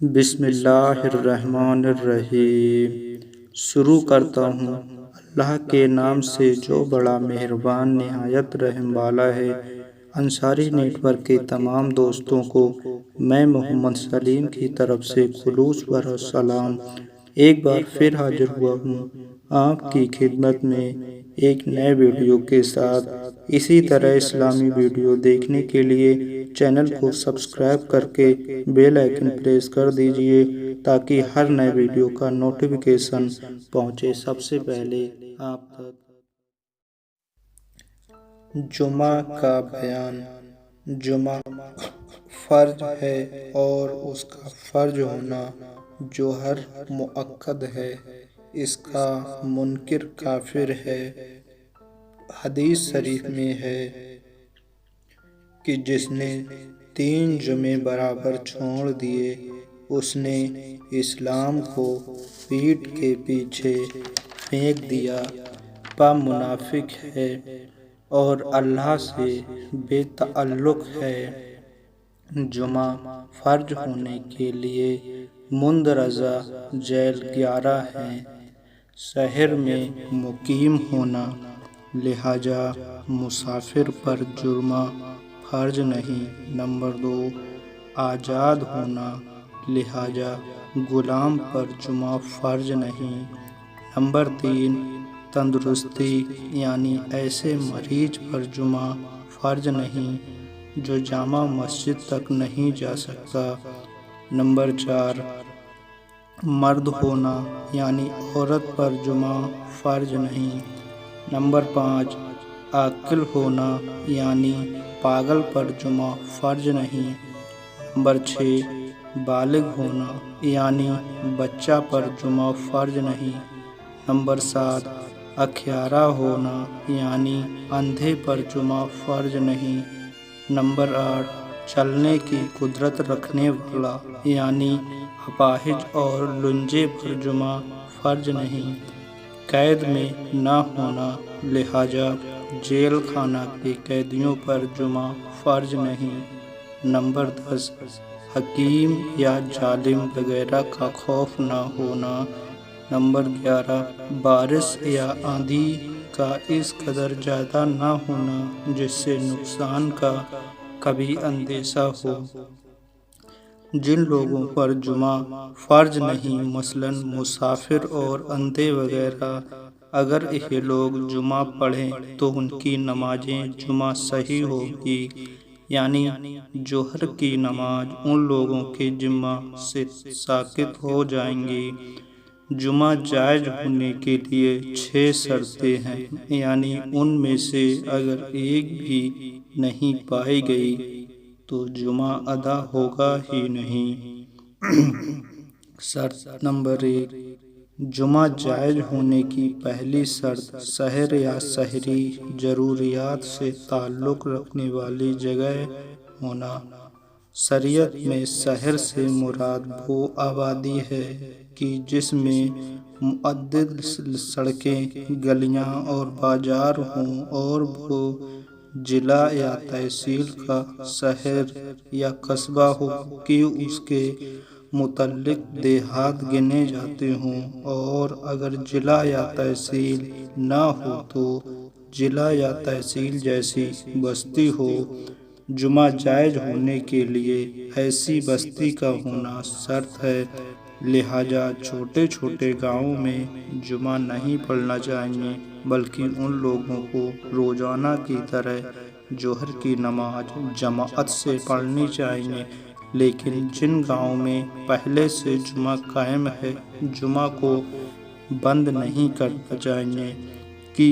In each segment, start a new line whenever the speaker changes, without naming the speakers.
بسم اللہ الرحمن الرحیم۔ شروع کرتا ہوں اللہ کے نام سے جو بڑا مہربان نہایت رحم والا ہے۔ انصاری نیٹ ورک کے تمام دوستوں کو میں محمد سلیم کی طرف سے خلوص بھرا سلام ایک بار پھر حاضر ہوا ہوں آپ کی خدمت میں ایک نئے ویڈیو کے ساتھ۔ اسی طرح اسلامی ویڈیو دیکھنے کے لیے چینل کو سبسکرائب کر کے بیل آئیکن پریس کر دیجئے تاکہ ہر نئے ویڈیو کا نوٹیفیکیشن پہنچے سب سے پہلے آپ تک۔ جمعہ کا بیان۔ جمعہ فرض ہے اور اس کا فرض ہونا جوہر مؤکد ہے، اس کا منکر کافر ہے۔ حدیث شریف میں ہے کہ جس نے 3 جمعے برابر چھوڑ دیے اس نے اسلام کو پیٹھ کے پیچھے پھینک دیا، منافق ہے اور اللہ سے بے تعلق ہے۔ جمعہ فرض ہونے کے لیے مندرجہ ذیل 11 ہیں۔ شہر میں مقیم ہونا، لہذا مسافر پر جمعہ فرض نہیں۔ نمبر 2، آزاد ہونا، لہذا غلام پر جمعہ فرض نہیں۔ نمبر 3، تندرستی، یعنی ایسے مریض پر جمعہ فرض نہیں جو جامع مسجد تک نہیں جا سکتا۔ نمبر 4، مرد ہونا، یعنی عورت پر جمعہ فرض نہیں۔ نمبر 5، عاقل ہونا، یعنی پاگل پر جمعہ فرض نہیں۔ نمبر 6، بالغ ہونا، یعنی بچہ پر جمعہ فرض نہیں۔ نمبر 7، اکھیارا ہونا، یعنی اندھے پر جمعہ فرض نہیں۔ نمبر 8، چلنے کی قدرت رکھنے والا، یعنی اپاہج اور لنگے پر جمعہ فرض نہیں۔ قید میں نہ ہونا، لہذا جیل خانہ کے قیدیوں پر جمعہ فرض نہیں۔ نمبر 10، حکیم یا ظالم وغیرہ کا خوف نہ ہونا۔ نمبر 11، بارش یا آندھی کا اس قدر زیادہ نہ ہونا جس سے نقصان کا کبھی اندیشہ ہو۔ جن لوگوں پر جمعہ فرض نہیں، مثلاً مسافر اور اندھے وغیرہ، اگر یہ لوگ جمعہ پڑھیں تو ان کی نماز جمعہ صحیح ہوگی، یعنی ظہر کی نماز ان لوگوں کے ذمہ سے ساقط ہو جائے گی۔ جمعہ جائز ہونے کے لیے 6 شرطیں ہیں، یعنی ان میں سے اگر ایک بھی نہیں پائی گئی تو جمعہ ادا ہوگا ہی نہیں۔ شرط نمبر 1، جمعہ جائز ہونے کی پہلی شرط شہر یا شہری ضروریات سے تعلق رکھنے والی جگہ ہونا۔ شریعت میں شہر سے مراد وہ آبادی ہے کہ جس میں متعدد سڑکیں، گلیاں اور بازار ہوں اور وہ ضلع یا تحصیل کا شہر یا قصبہ ہو کہ اس کے متعلق دیہات گنے جاتے ہوں، اور اگر ضلع یا تحصیل نہ ہو تو ضلع یا تحصیل جیسی بستی ہو۔ جمعہ جائز ہونے کے لیے ایسی بستی کا ہونا شرط ہے، لہذا چھوٹے چھوٹے گاؤں میں جمعہ نہیں پڑھنا چاہیے بلکہ ان لوگوں کو روزانہ کی طرح ظہر کی نماز جماعت سے پڑھنی چاہیے۔ لیکن جن گاؤں میں پہلے سے جمعہ قائم ہے، جمعہ کو بند نہیں کرنا چاہیے کہ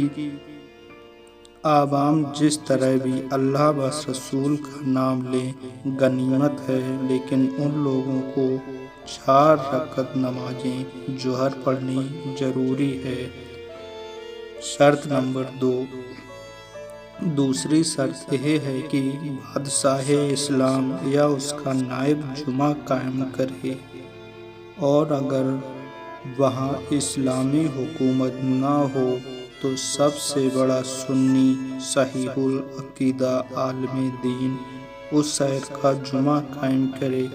عوام جس طرح بھی اللہ و رسول کا نام لیں غنیمت ہے، لیکن ان لوگوں کو 4 رکعت نماز ظہر پڑھنی ضروری ہے۔ شرط نمبر 2، دوسری شرط یہ ہے کہ بادشاہ اسلام یا اس کا نائب جمعہ قائم کرے، اور اگر وہاں اسلامی حکومت نہ ہو تو سب سے بڑا سنی صحیح العقیدہ عالم دین اس شہر کا جمعہ قائم کرے۔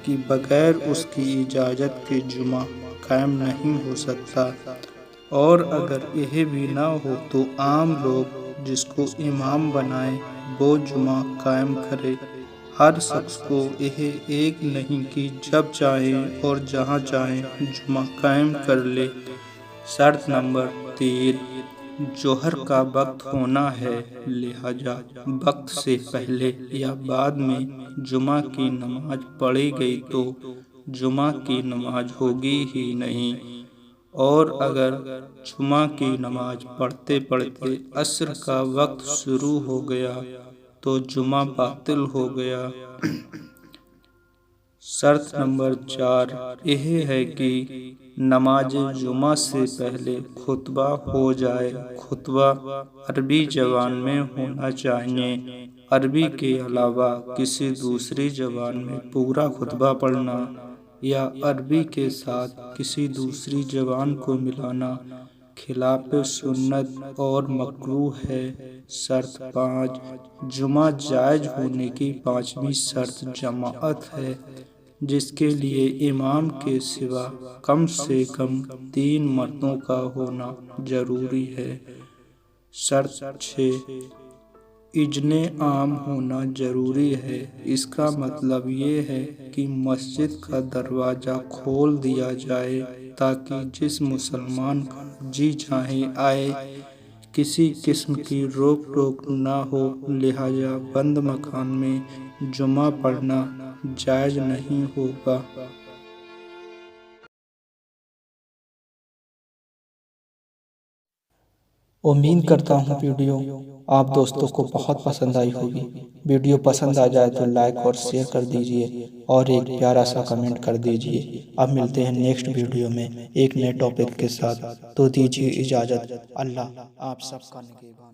کہ بغیر اس کی اجازت کے جمعہ قائم نہیں ہو سکتا، اور اگر یہ بھی نہ ہو تو عام لوگ جس کو امام بنائے وہ جمعہ قائم کرے۔ ہر شخص کو یہ ایک نہیں کہ جب چاہیں اور جہاں چاہیں جمعہ قائم کر لے۔ شرط نمبر 3، ظہر کا وقت ہونا ہے، لہذا وقت سے پہلے یا بعد میں جمعہ کی نماز پڑھی گئی تو جمعہ کی نماز ہوگی ہی نہیں، اور اگر جمعہ کی نماز پڑھتے پڑھتے عصر کا وقت شروع ہو گیا تو جمعہ باطل ہو گیا۔ شرط نمبر 4 یہ ہے کہ نماز جمعہ سے پہلے خطبہ ہو جائے۔ خطبہ عربی زبان میں ہونا چاہیے۔ عربی کے علاوہ کسی دوسری زبان میں پورا خطبہ پڑھنا یا عربی کے ساتھ کسی دوسری زبان کو ملانا خلاف سنت اور مکروہ ہے۔ شرط 5، جمعہ جائز ہونے کی 5ویں شرط جماعت ہے، جس کے لیے امام کے سوا کم سے کم 3 مردوں کا ہونا ضروری ہے۔ شرط 6، اذن عام ہونا ضروری ہے۔ اس کا مطلب یہ ہے کہ مسجد کا دروازہ کھول دیا جائے تاکہ جس مسلمان کا جی چاہے آئے، کسی قسم کی روک ٹوک نہ ہو، لہذا بند مکان میں جمعہ پڑھنا جائز نہیں ہوگا۔
امید کرتا ہوں ویڈیو آپ دوستوں کو بہت پسند آئی ہوگی۔ ویڈیو پسند آ جائے تو لائک اور شیئر کر دیجئے اور ایک پیارا سا کمنٹ کر دیجئے۔ اب ملتے ہیں نیکسٹ ویڈیو میں ایک نئے ٹاپک کے ساتھ، تو دیجئے اجازت۔ اللہ آپ سب کا نگہبان۔